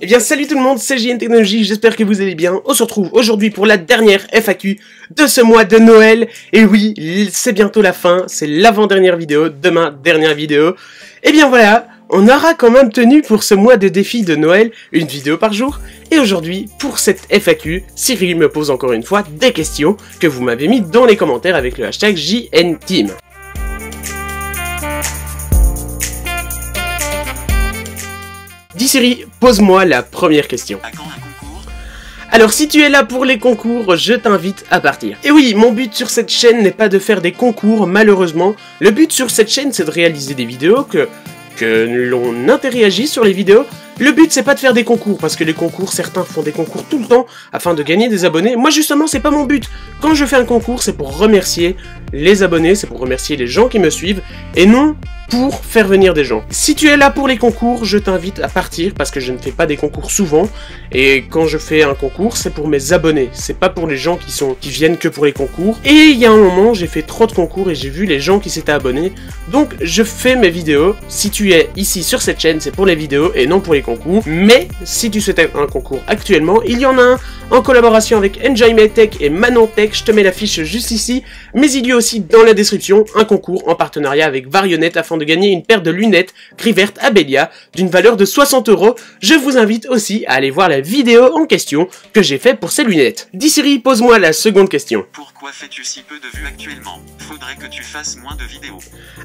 Eh bien salut tout le monde, c'est JN Technologies, j'espère que vous allez bien. On se retrouve aujourd'hui pour la dernière FAQ de ce mois de Noël. Et oui, c'est bientôt la fin, c'est l'avant-dernière vidéo, demain dernière vidéo. Et bien voilà, on aura quand même tenu pour ce mois de défi de Noël une vidéo par jour. Et aujourd'hui, pour cette FAQ, Cyril me pose encore une fois des questions que vous m'avez mis dans les commentaires avec le hashtag JNTeam. Dis Siri, pose-moi la première question. À quand un concours ? Alors si tu es là pour les concours, je t'invite à partir. Et oui, mon but sur cette chaîne n'est pas de faire des concours, malheureusement. Le but sur cette chaîne, c'est de réaliser des vidéos, que l'on interagisse sur les vidéos. Le but, c'est pas de faire des concours, parce que les concours, certains font des concours tout le temps, afin de gagner des abonnés. Moi, justement, c'est pas mon but. Quand je fais un concours, c'est pour remercier les abonnés, c'est pour remercier les gens qui me suivent, et non pour faire venir des gens. Si tu es là pour les concours, je t'invite à partir, parce que je ne fais pas des concours souvent, et quand je fais un concours, c'est pour mes abonnés, c'est pas pour les gens qui viennent que pour les concours. Et il y a un moment, j'ai fait trop de concours, et j'ai vu les gens qui s'étaient abonnés, donc je fais mes vidéos. Si tu es ici sur cette chaîne, c'est pour les vidéos, et non pour les concours. Mais si tu souhaites un concours actuellement, il y en a un en collaboration avec Enjoy My Tech et Manon Tech, je te mets la fiche juste ici, mais il y a aussi dans la description un concours en partenariat avec Varionet afin de gagner une paire de lunettes gris verte Abelia d'une valeur de 60 €. Je vous invite aussi à aller voir la vidéo en question que j'ai fait pour ces lunettes. Dis Siri, pose-moi la seconde question. Pourquoi fais-tu si peu de vues actuellement ? Faudrait que tu fasses moins de vidéos.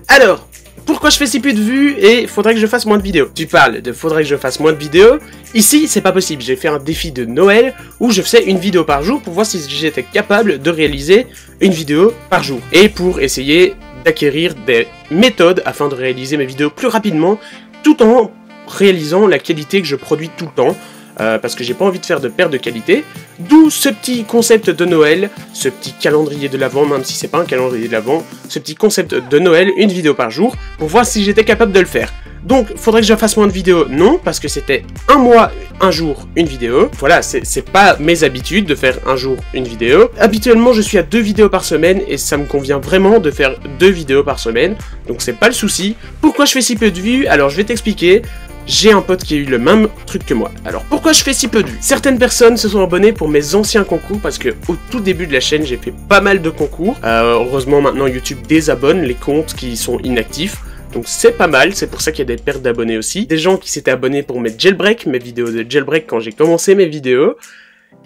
Alors, pourquoi je fais si peu de vues et faudrait que je fasse moins de vidéos? Tu parles de faudrait que je fasse moins de vidéos. Ici, c'est pas possible. J'ai fait un défi de Noël où je faisais une vidéo par jour pour voir si j'étais capable de réaliser une vidéo par jour. Et pour essayer d'acquérir des méthodes afin de réaliser mes vidéos plus rapidement tout en réalisant la qualité que je produis tout le temps. Parce que j'ai pas envie de faire de perte de qualité, d'où ce petit concept de Noël, ce petit calendrier de l'Avent, même si c'est pas un calendrier de l'Avent, ce petit concept de Noël, une vidéo par jour, pour voir si j'étais capable de le faire. Donc, faudrait que je fasse moins de vidéos? Non, parce que c'était un mois, un jour, une vidéo. Voilà, c'est pas mes habitudes de faire un jour, une vidéo. Habituellement, je suis à 2 vidéos par semaine, et ça me convient vraiment de faire 2 vidéos par semaine, donc c'est pas le souci. Pourquoi je fais si peu de vues? Alors, je vais t'expliquer. J'ai un pote qui a eu le même truc que moi. Alors pourquoi je fais si peu de vues? Certaines personnes se sont abonnées pour mes anciens concours parce que au tout début de la chaîne j'ai fait pas mal de concours. Heureusement maintenant YouTube désabonne les comptes qui sont inactifs. Donc c'est pas mal, c'est pour ça qu'il y a des pertes d'abonnés aussi. Des gens qui s'étaient abonnés pour mes jailbreak, mes vidéos de jailbreak quand j'ai commencé mes vidéos.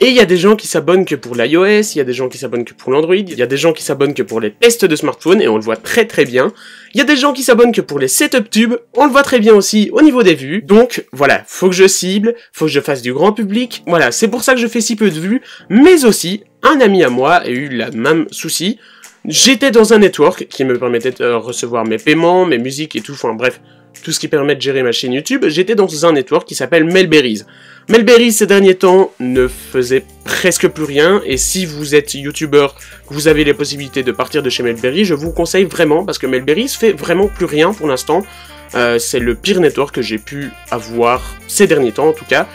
Et il y a des gens qui s'abonnent que pour l'iOS, il y a des gens qui s'abonnent que pour l'Android, il y a des gens qui s'abonnent que pour les tests de smartphone, et on le voit très très bien. Il y a des gens qui s'abonnent que pour les setup tubes, on le voit très bien aussi au niveau des vues. Donc voilà, faut que je cible, faut que je fasse du grand public. Voilà, c'est pour ça que je fais si peu de vues, mais aussi, un ami à moi a eu le même souci. J'étais dans un network qui me permettait de recevoir mes paiements, mes musiques et tout, enfin bref, tout ce qui permet de gérer ma chaîne YouTube. J'étais dans un network qui s'appelle Melberries. Melberries, ces derniers temps, ne faisait presque plus rien, et si vous êtes youtubeur, que vous avez les possibilités de partir de chez Melberries, je vous conseille vraiment, parce que Melberries fait vraiment plus rien pour l'instant. C'est le pire network que j'ai pu avoir ces derniers temps, en tout cas.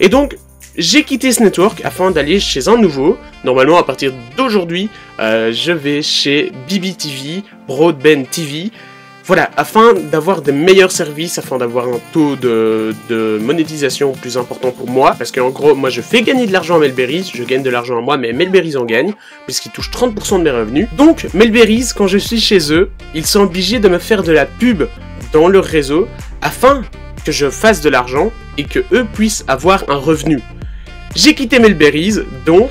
Et donc, j'ai quitté ce network afin d'aller chez un nouveau. Normalement, à partir d'aujourd'hui, je vais chez BBTV, Broadband TV. Voilà, afin d'avoir des meilleurs services, afin d'avoir un taux de monétisation plus important pour moi. Parce qu'en gros, moi je fais gagner de l'argent à Melberries, je gagne de l'argent à moi, mais Melberries en gagne, puisqu'ils touchent 30% de mes revenus. Donc, Melberries, quand je suis chez eux, ils sont obligés de me faire de la pub dans leur réseau, afin que je fasse de l'argent et que eux puissent avoir un revenu. J'ai quitté Melberries, donc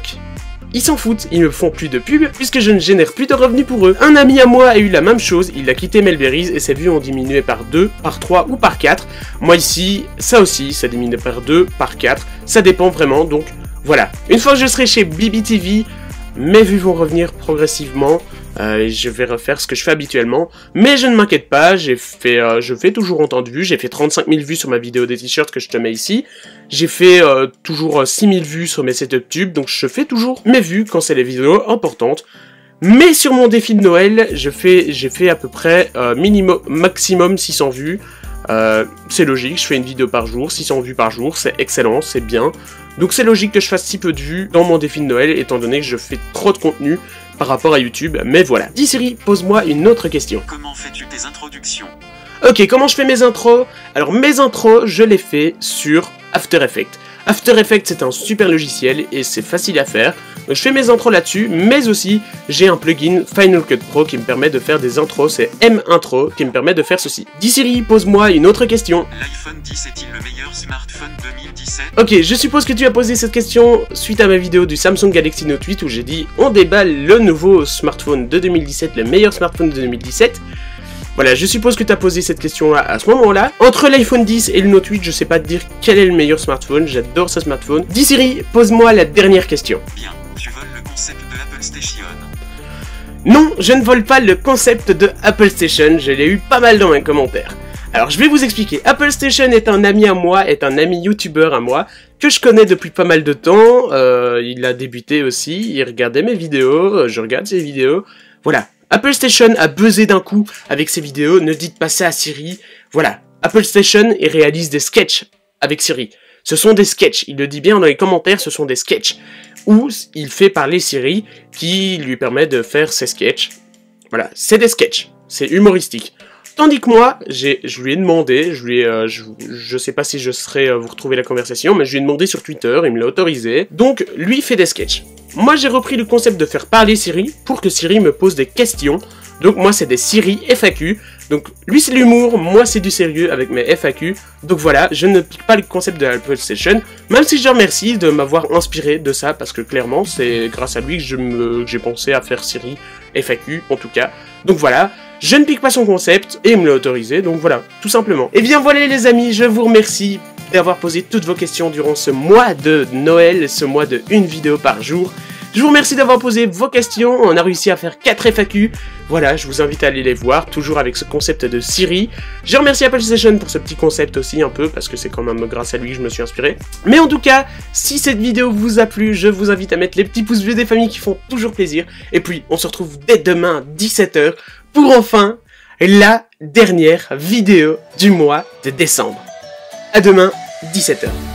ils s'en foutent, ils me font plus de pub puisque je ne génère plus de revenus pour eux. Un ami à moi a eu la même chose, il a quitté Melberries et ses vues ont diminué par 2, par 3 ou par 4. Moi ici, ça aussi, ça diminue par 2, par 4, ça dépend vraiment, donc voilà. Une fois que je serai chez BBTV, mes vues vont revenir progressivement. Et je vais refaire ce que je fais habituellement, mais je ne m'inquiète pas, je fais toujours autant de vues, j'ai fait 35 000 vues sur ma vidéo des t-shirts que je te mets ici, j'ai fait toujours 6 000 vues sur mes setup tubes, donc je fais toujours mes vues quand c'est les vidéos importantes, mais sur mon défi de Noël, j'ai fait à peu près maximum 600 vues, c'est logique, je fais une vidéo par jour, 600 vues par jour, c'est excellent, c'est bien, donc c'est logique que je fasse si peu de vues dans mon défi de Noël, étant donné que je fais trop de contenu par rapport à YouTube, mais voilà. Dis Siri, pose-moi une autre question. Comment fais-tu tes introductions ? Ok, comment je fais mes intros? Alors mes intros, je les fais sur After Effects. After Effects, c'est un super logiciel et c'est facile à faire. Donc je fais mes intros là-dessus, mais aussi j'ai un plugin Final Cut Pro qui me permet de faire des intros, c'est M-Intro qui me permet de faire ceci. Dis Siri, pose-moi une autre question. L'iPhone 10 est-il le meilleur smartphone 2017? Ok, je suppose que tu as posé cette question suite à ma vidéo du Samsung Galaxy Note 8 où j'ai dit on déballe le nouveau smartphone de 2017, le meilleur smartphone de 2017. Voilà, je suppose que tu as posé cette question-là à ce moment-là. Entre l'iPhone 10 et le Note 8, je sais pas te dire quel est le meilleur smartphone, j'adore ce smartphone. Dis Siri, pose-moi la dernière question. Bien, tu voles le concept de Apple Station. Non, je ne vole pas le concept de Apple Station, je l'ai eu pas mal dans mes commentaires. Alors je vais vous expliquer, Apple Station est un ami à moi, est un ami youtubeur à moi, que je connais depuis pas mal de temps, il a débuté aussi, il regardait mes vidéos, je regarde ses vidéos, voilà. Apple Station a buzzé d'un coup avec ses vidéos, ne dites pas ça à Siri, voilà. Apple Station il réalise des sketchs avec Siri. Ce sont des sketchs, il le dit bien dans les commentaires, ce sont des sketchs, où il fait parler Siri, qui lui permet de faire ses sketchs. Voilà, c'est des sketchs, c'est humoristique. Tandis que moi, je lui ai demandé, je sais pas si je serai vous retrouver la conversation, mais je lui ai demandé sur Twitter, il me l'a autorisé. Donc, lui fait des sketchs. Moi, j'ai repris le concept de faire parler Siri pour que Siri me pose des questions. Donc, moi, c'est des Siri FAQ. Donc, lui, c'est l'humour, moi, c'est du sérieux avec mes FAQ. Donc, voilà, je ne pique pas le concept de Apple Station, même si je remercie de m'avoir inspiré de ça, parce que clairement, c'est grâce à lui que j'ai pensé à faire Siri FAQ, en tout cas. Donc, voilà. Je ne pique pas son concept, et il me l'a autorisé, donc voilà, tout simplement. Et bien voilà les amis, je vous remercie d'avoir posé toutes vos questions durant ce mois de Noël, ce mois de une vidéo par jour. Je vous remercie d'avoir posé vos questions, on a réussi à faire 4 FAQ. Voilà, je vous invite à aller les voir, toujours avec ce concept de Siri. Je remercie Apple Station pour ce petit concept aussi un peu, parce que c'est quand même grâce à lui que je me suis inspiré. Mais en tout cas, si cette vidéo vous a plu, je vous invite à mettre les petits pouces bleus des familles qui font toujours plaisir. Et puis, on se retrouve dès demain, 17 h, pour enfin la dernière vidéo du mois de décembre. À demain, 17 h.